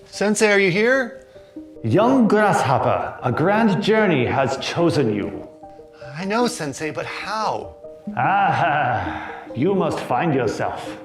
Sensei, are you here? Young grasshopper, a grand journey has chosen you. I know, Sensei, but how? You must find yourself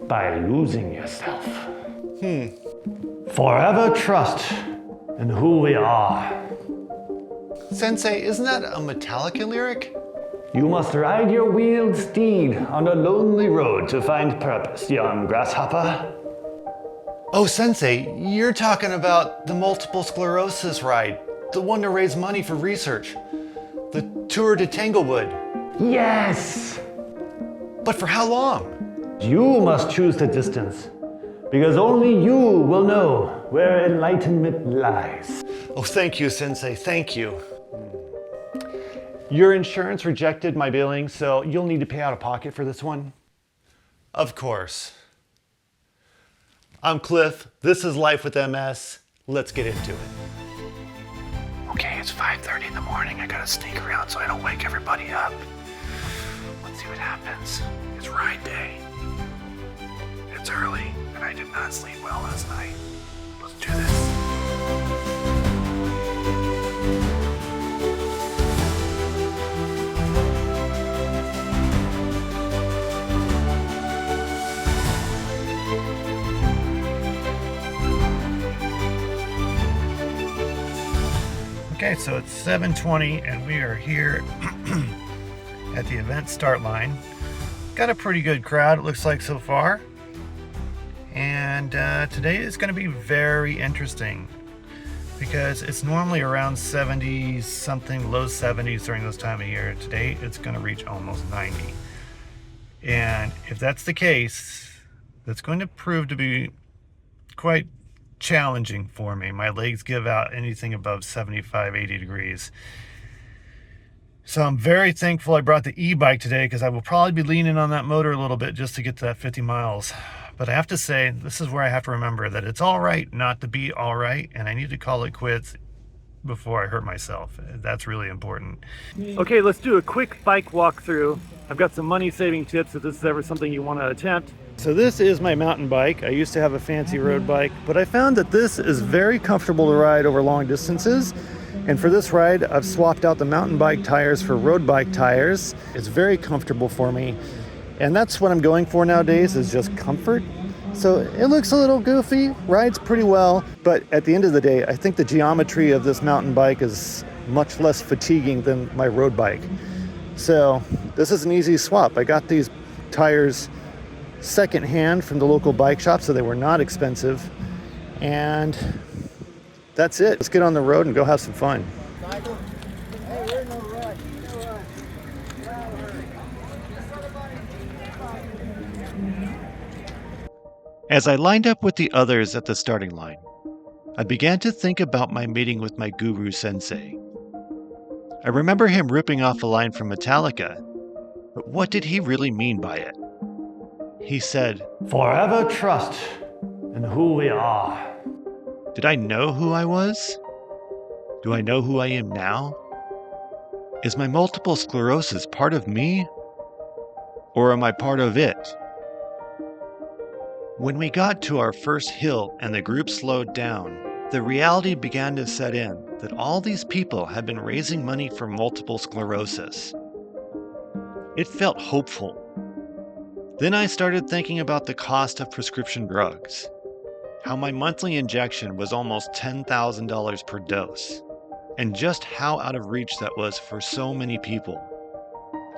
by losing yourself. Forever trust in who we are. Sensei, isn't that a Metallica lyric? You must ride your wheeled steed on a lonely road to find purpose, young grasshopper. Oh, Sensei, you're talking about the multiple sclerosis ride, the one to raise money for research, the tour to Tanglewood. Yes! But for how long? You must choose the distance, because only you will know where enlightenment lies. Oh, thank you, Sensei, thank you. Your insurance rejected my billing, so you'll need to pay out of pocket for this one. Of course. I'm Cliff, this is Life with MS. Let's get into it. Okay, it's 5:30 in the morning. I gotta sneak around so I don't wake everybody up. Let's see what happens. It's ride day. It's early, and I did not sleep well last night. Let's do this. Okay, so it's 7:20 and we are here at the event start line. Got a pretty good crowd, it looks like, so far. And today is going to be very interesting because it's normally around 70 something, low 70s during this time of year. Today it's going to reach almost 90. And if that's the case, that's going to prove to be quite challenging for me. My legs give out anything above 75, 80 degrees. So I'm very thankful I brought the e-bike today because I will probably be leaning on that motor a little bit just to get to that 50 miles. But I have to say, this is where I have to remember that it's all right not to be all right, and I need to call it quits before I hurt myself. That's really important. Okay, let's do a quick bike walkthrough. I've got some money saving tips if this is ever something you want to attempt. So this is my mountain bike. I used to have a fancy road bike, but I found that this is very comfortable to ride over long distances. And for this ride, I've swapped out the mountain bike tires for road bike tires. It's very comfortable for me. And that's what I'm going for nowadays, is just comfort. So it looks a little goofy, rides pretty well, but at the end of the day, I think the geometry of this mountain bike is much less fatiguing than my road bike. So this is an easy swap. I got these tires secondhand from the local bike shop, so they were not expensive. And that's it. Let's get on the road and go have some fun. As I lined up with the others at the starting line, I began to think about my meeting with my guru sensei. I remember him ripping off a line from Metallica, but what did he really mean by it? He said, Forever trust in who we are. did I know who I was? Do I know who I am now? Is my multiple sclerosis part of me? Or am I part of it? When we got to our first hill and the group slowed down, the reality began to set in that all these people had been raising money for multiple sclerosis. It felt hopeful. Then I started thinking about the cost of prescription drugs, how my monthly injection was almost $10,000 per dose, and just how out of reach that was for so many people.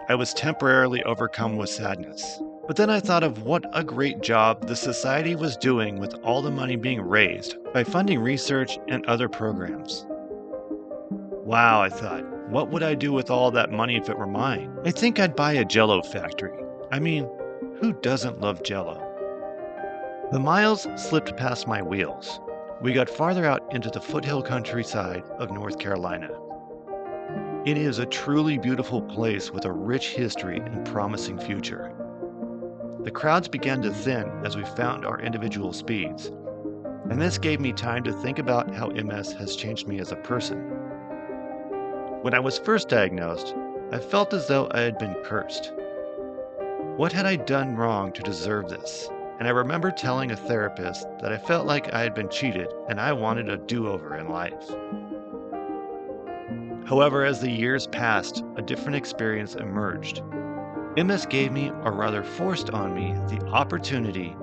I was temporarily overcome with sadness. But then I thought of what a great job the society was doing with all the money being raised by funding research and other programs. Wow, I thought, what would I do with all that money if it were mine? I think I'd buy a Jell-O factory. I mean, who doesn't love Jell-O? The miles slipped past my wheels. We got farther out into the foothill countryside of North Carolina. It is a truly beautiful place with a rich history and promising future. The crowds began to thin as we found our individual speeds, and this gave me time to think about how MS has changed me as a person. When I was first diagnosed, I felt as though I had been cursed. What had I done wrong to deserve this? and I remember telling a therapist that I felt like I had been cheated and I wanted a do-over in life. However, as the years passed, a different experience emerged. MS gave me, or rather forced on me, the opportunity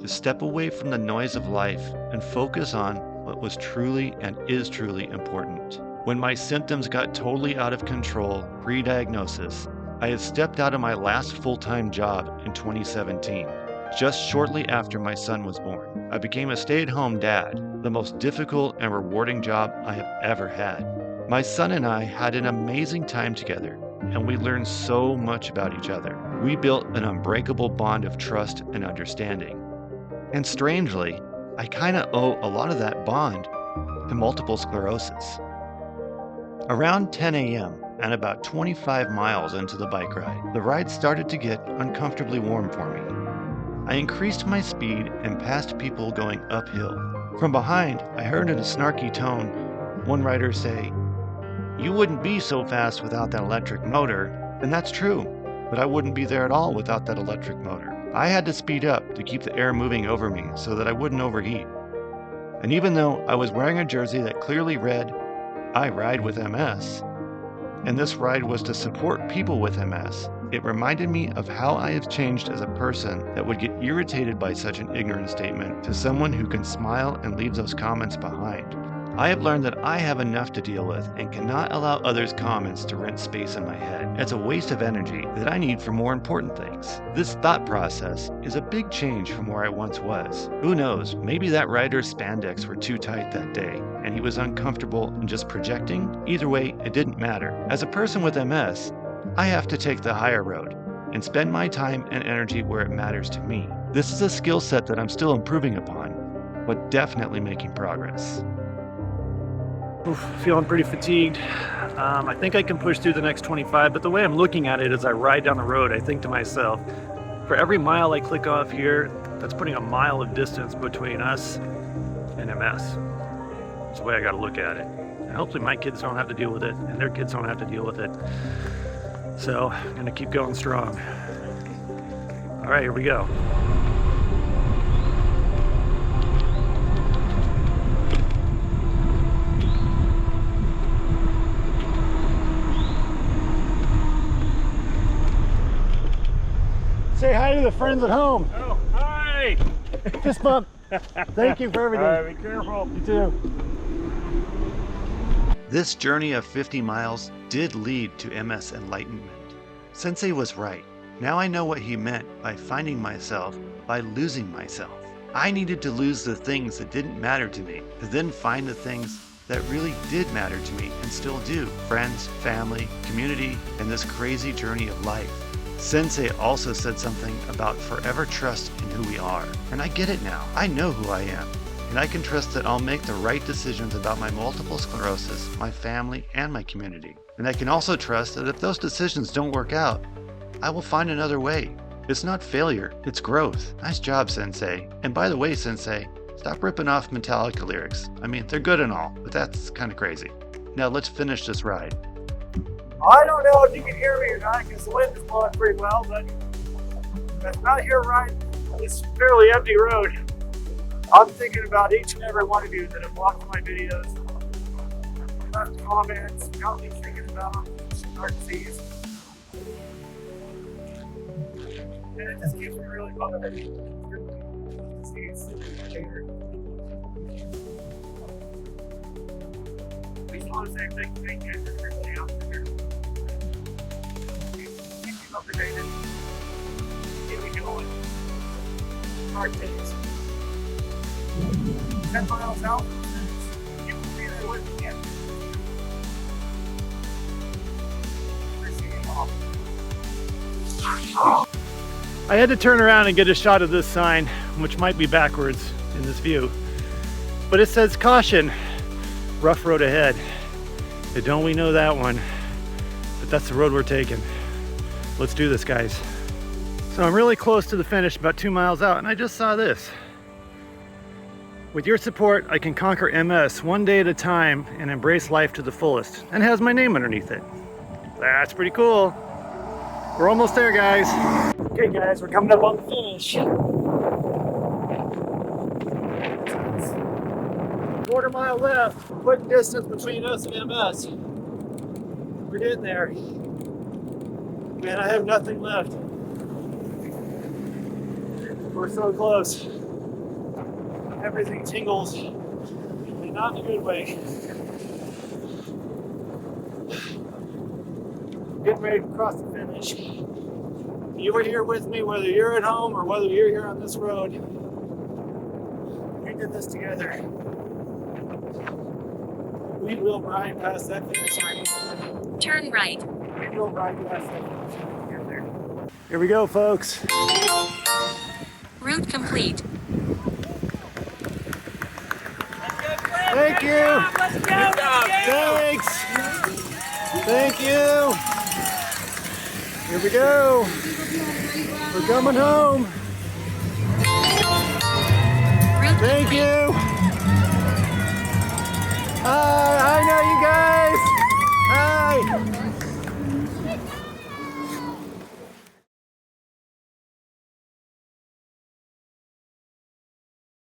to step away from the noise of life and focus on what was truly and is truly important. When my symptoms got totally out of control pre-diagnosis, I had stepped out of my last full-time job in 2017, just shortly after my son was born. I became a stay-at-home dad, the most difficult and rewarding job I have ever had. My son and I had an amazing time together, and we learned so much about each other. We built an unbreakable bond of trust and understanding. And strangely, I kind of owe a lot of that bond to multiple sclerosis. Around 10 a.m. and about 25 miles into the bike ride, the ride started to get uncomfortably warm for me. I increased my speed and passed people going uphill. From behind, I heard in a snarky tone one rider say, "You wouldn't be so fast without that electric motor." And that's true, but I wouldn't be there at all without that electric motor. I had to speed up to keep the air moving over me so that I wouldn't overheat. And even though I was wearing a jersey that clearly read, "I ride with MS," and this ride was to support people with MS, it reminded me of how I have changed as a person that would get irritated by such an ignorant statement to someone who can smile and leave those comments behind. I have learned that I have enough to deal with and cannot allow others' comments to rent space in my head. It's a waste of energy that I need for more important things. This thought process is a big change from where I once was. Who knows, maybe that rider's spandex were too tight that day and he was uncomfortable and just projecting? Either way, it didn't matter. As a person with MS, I have to take the higher road and spend my time and energy where it matters to me. This is a skill set that I'm still improving upon, but definitely making progress. Oof, feeling pretty fatigued. I think I can push through the next 25, but the way I'm looking at it as I ride down the road, I think to myself, for every mile I click off here, that's putting a mile of distance between us and MS. That's the way I gotta look at it. And hopefully my kids don't have to deal with it, and their kids don't have to deal with it. So, I'm gonna keep going strong. All right, here we go. Say hi to the friends at home. Oh, hi! Fist bump. Thank you for everything. All right, be careful. You too. This journey of 50 miles did lead to MS enlightenment. Sensei was right. Now I know what he meant by finding myself, by losing myself. I needed to lose the things that didn't matter to me, to then find the things that really did matter to me and still do. Friends, family, community, and this crazy journey of life. Sensei also said something about forever trust in who we are. And I get it now. I know who I am. And I can trust that I'll make the right decisions about my multiple sclerosis, my family, and my community. And I can also trust that if those decisions don't work out, I will find another way. It's not failure, it's growth. Nice job, Sensei. And by the way, Sensei, stop ripping off Metallica lyrics. I mean, they're good and all, but that's kind of crazy. Now let's finish this ride. I don't know if you can hear me or not because the wind is blowing pretty well, but out here riding this fairly empty road, I'm thinking about each and every one of you that have watched my videos, left comments, got me thinking about heart disease. And it just keeps me really motivated. Disease. We just want to say thank you to everybody out there. Keep me motivated. Keep me going. Hard days. 10 miles out, you will be there with me again. I had to turn around and get a shot of this sign, which might be backwards in this view. But it says caution, rough road ahead. And don't we know that one? But that's the road we're taking. Let's do this, guys. So I'm really close to the finish, about 2 miles out, and I just saw this. With your support, I can conquer MS one day at a time and embrace life to the fullest. And it has my name underneath it. That's pretty cool. We're almost there, guys. Okay guys, we're coming up on the finish. quarter mile left. Putting distance between us and MS. We're getting there. Man, I have nothing left. We're so close. Everything tingles, and not in a good way. Getting ready to cross the finish. You were here with me, whether you're at home or whether you're here on this road. We did this together. We will ride past that finish line. Turn right. We will ride past that finish line together. Here we go, folks. Route complete. Thank you. Thanks. Thank you. Here we go. We're coming home. Route Thank complete. you. Hi.